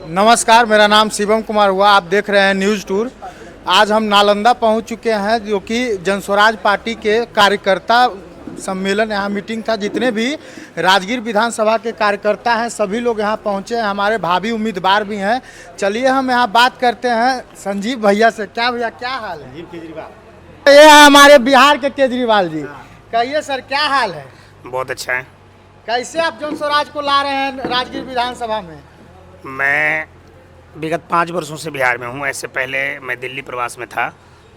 नमस्कार, मेरा नाम शिवम कुमार हुआ। आप देख रहे हैं न्यूज़ टूर। आज हम नालंदा पहुंच चुके हैं, जो कि जनस्वराज पार्टी के कार्यकर्ता सम्मेलन, यहाँ मीटिंग था। जितने भी राजगीर विधानसभा के कार्यकर्ता हैं सभी लोग यहाँ पहुंचे हैं। हमारे भावी उम्मीदवार भी हैं। चलिए हम यहाँ बात करते हैं संजीव भैया से। क्या भैया, क्या हाल है? संजीव केजरीवाल ये है हमारे बिहार के केजरीवाल जी। कहिए सर, क्या हाल है? बहुत अच्छा है। कैसे आप जनस्वराज को ला रहे हैं राजगीर विधानसभा में? मैं विगत 5 वर्षों से बिहार में हूँ। ऐसे पहले मैं दिल्ली प्रवास में था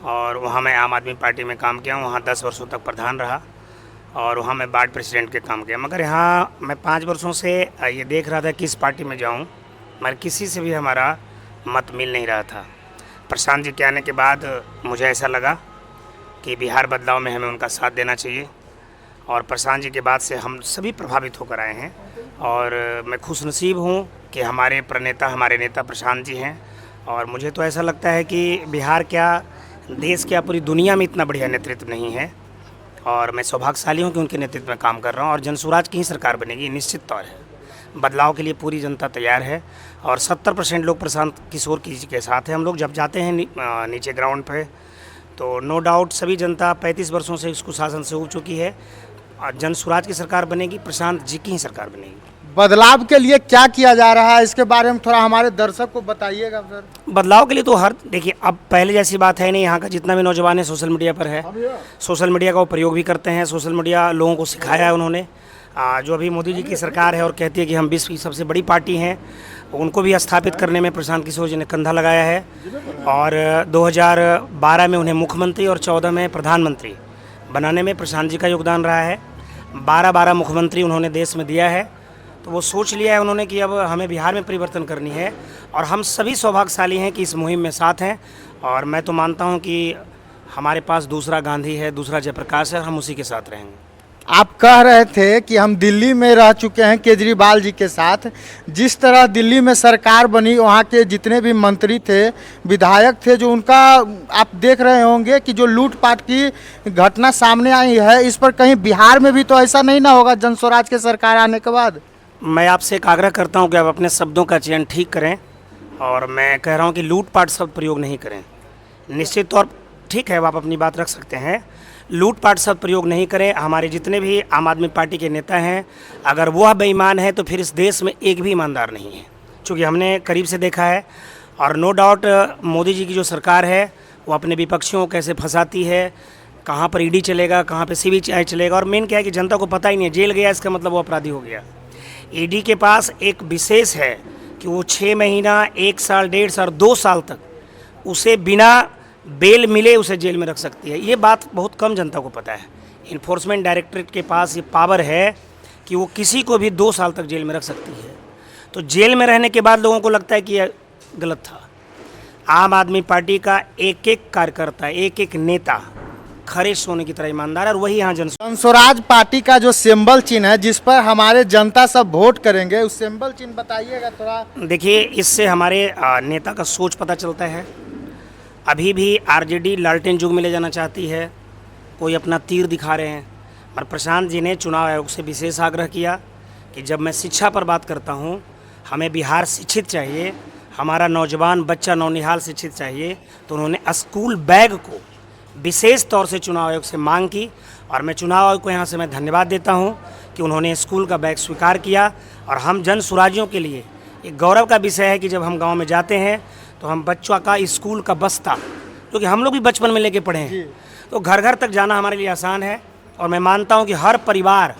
और वहाँ मैं आम आदमी पार्टी में काम किया हूँ। वहाँ 10 वर्षों तक प्रधान रहा और वहाँ मैं वार्ड प्रेसिडेंट के काम किया। मगर यहाँ मैं 5 वर्षों से ये देख रहा था किस पार्टी में जाऊँ, मगर किसी से भी हमारा मत मिल नहीं रहा था। प्रशांत जी के आने के बाद मुझे ऐसा लगा कि बिहार बदलाव में हमें उनका साथ देना चाहिए और प्रशांत जी के बाद से हम सभी प्रभावित होकर आए हैं। और मैं खुशनसीब हूँ कि हमारे प्रणेता, हमारे नेता प्रशांत जी हैं। और मुझे तो ऐसा लगता है कि बिहार क्या, देश क्या, पूरी दुनिया में इतना बढ़िया नेतृत्व नहीं है। और मैं सौभाग्यशाली हूँ कि उनके नेतृत्व में काम कर रहा हूँ और जनस्वराज की ही सरकार बनेगी, निश्चित तौर है। बदलाव के लिए पूरी जनता तैयार है और 70% लोग प्रशांत किशोर जी के साथ हैं। हम लोग जब जाते हैं नीचे ग्राउंड पे तो नो डाउट सभी जनता 35 वर्षों से इसको शासन से उब चुकी है और जनस्वराज की सरकार बनेगी, प्रशांत जी की ही सरकार बनेगी। बदलाव के लिए क्या किया जा रहा है, इसके बारे में थोड़ा हमारे दर्शक को बताइएगा सर। बदलाव के लिए तो देखिए, अब पहले जैसी बात है नहीं। यहाँ का जितना भी नौजवान है सोशल मीडिया पर है, सोशल मीडिया का वो प्रयोग भी करते हैं। सोशल मीडिया लोगों को सिखाया है उन्होंने। जो अभी मोदी जी की सरकार है और कहती है कि हम विश्व की सबसे बड़ी पार्टी हैं, उनको भी स्थापित करने में प्रशांत किशोर जी ने कंधा लगाया है। और 2012 में उन्हें मुख्यमंत्री और 14 में प्रधानमंत्री बनाने में प्रशांत जी का योगदान रहा है। 12 मुख्यमंत्री उन्होंने देश में दिया है। तो वो सोच लिया है उन्होंने कि अब हमें बिहार में परिवर्तन करनी है और हम सभी सौभाग्यशाली हैं कि इस मुहिम में साथ हैं। और मैं तो मानता हूं कि हमारे पास दूसरा गांधी है, दूसरा जयप्रकाश है और हम उसी के साथ रहेंगे। आप कह रहे थे कि हम दिल्ली में रह चुके हैं केजरीवाल जी के साथ। जिस तरह दिल्ली में सरकार बनी, वहाँ के जितने भी मंत्री थे, विधायक थे, जो उनका आप देख रहे होंगे कि जो लूटपाट की घटना सामने आई है, इस पर कहीं बिहार में भी तो ऐसा नहीं ना होगा जनस्वराज के सरकार आने के बाद? मैं आपसे एक आग्रह करता हूं कि आप अपने शब्दों का चयन ठीक करें और मैं कह रहा हूं कि लूटपाट शब्द प्रयोग नहीं करें। निश्चित तौर ठीक है, आप अपनी बात रख सकते हैं। लूटपाट शब्द प्रयोग नहीं करें। हमारे जितने भी आम आदमी पार्टी के नेता हैं, अगर वह बेईमान है तो फिर इस देश में एक भी ईमानदार नहीं है, चूँकि हमने करीब से देखा है। और नो डाउट मोदी जी की जो सरकार है वो अपने विपक्षियों को कैसे फंसाती है, कहाँ पर ईडी चलेगा, कहाँ पर सीबीआई चलेगा। और मेन क्या है कि जनता को पता ही नहीं है। जेल गया इसका मतलब वो अपराधी हो गया। ईडी के पास एक विशेष है कि वो 6 महीना, 1 साल, 1.5 साल, 2 साल तक उसे बिना बेल मिले उसे जेल में रख सकती है। ये बात बहुत कम जनता को पता है। इन्फोर्समेंट डायरेक्टरेट के पास ये पावर है कि वो किसी को भी 2 साल तक जेल में रख सकती है। तो जेल में रहने के बाद लोगों को लगता है कि यह गलत था। आम आदमी पार्टी का एक एक कार्यकर्ता, एक एक नेता खरे सोने की तरह ईमानदार है और वही यहाँ जनस्वराज पार्टी का जो सिंबल चिन्ह है, जिस पर हमारे जनता सब वोट करेंगे, उस सिंबल चिन्ह बताइएगा थोड़ा। देखिए, इससे हमारे नेता का सोच पता चलता है। अभी भी आरजेडी लालटेन युग में ले जाना चाहती है, कोई अपना तीर दिखा रहे हैं। और प्रशांत जी ने चुनाव आयोग से विशेष आग्रह किया कि जब मैं शिक्षा पर बात करता हूँ, हमें बिहार शिक्षित चाहिए, हमारा नौजवान बच्चा नौनिहाल शिक्षित चाहिए। तो उन्होंने स्कूल बैग को विशेष तौर से चुनाव आयोग से मांग की और मैं चुनाव आयोग को यहाँ से मैं धन्यवाद देता हूँ कि उन्होंने स्कूल का बैग स्वीकार किया। और हम जन स्वराजियों के लिए एक गौरव का विषय है कि जब हम गांव में जाते हैं तो हम बच्चों का स्कूल का बस्ता, क्योंकि हम लोग भी बचपन में लेके पढ़े हैं, तो घर घर तक जाना हमारे लिए आसान है। और मैं मानता हूँ कि हर परिवार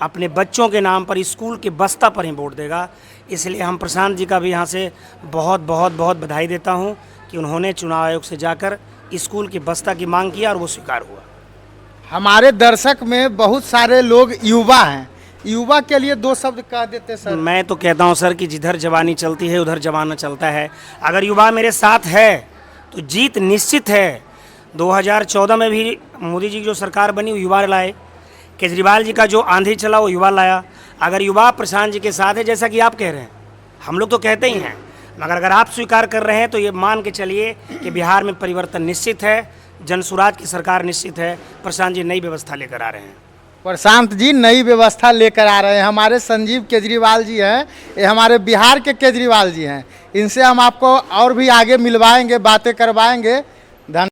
अपने बच्चों के नाम पर स्कूल के बस्ता पर ही वोट देगा। इसलिए हम प्रशांत जी का भी यहाँ से बहुत बहुत बहुत बधाई देता हूँ कि उन्होंने चुनाव आयोग से जाकर स्कूल की बस्ता की मांग किया और वो स्वीकार हुआ। हमारे दर्शक में बहुत सारे लोग युवा हैं, युवा के लिए 2 शब्द कह देते सर। मैं तो कहता हूं सर कि जिधर जवानी चलती है उधर जमाना चलता है। अगर युवा मेरे साथ है तो जीत निश्चित है। 2014 में भी मोदी जी की जो सरकार बनी वो युवा लाए। केजरीवाल जी का जो आंधी चला वो युवा लाया। अगर युवा प्रशांत जी के साथ है, जैसा कि आप कह रहे हैं, हम लोग तो कहते ही हैं, मगर अगर आप स्वीकार कर रहे हैं तो ये मान के चलिए कि बिहार में परिवर्तन निश्चित है, जनस्वराज की सरकार निश्चित है। प्रशांत जी नई व्यवस्था लेकर आ रहे हैं। प्रशांत जी नई व्यवस्था लेकर आ रहे हैं। हमारे संजीव केजरीवाल जी हैं, ये हमारे बिहार के केजरीवाल जी हैं। इनसे हम आपको और भी आगे मिलवाएंगे, बातें करवाएंगे।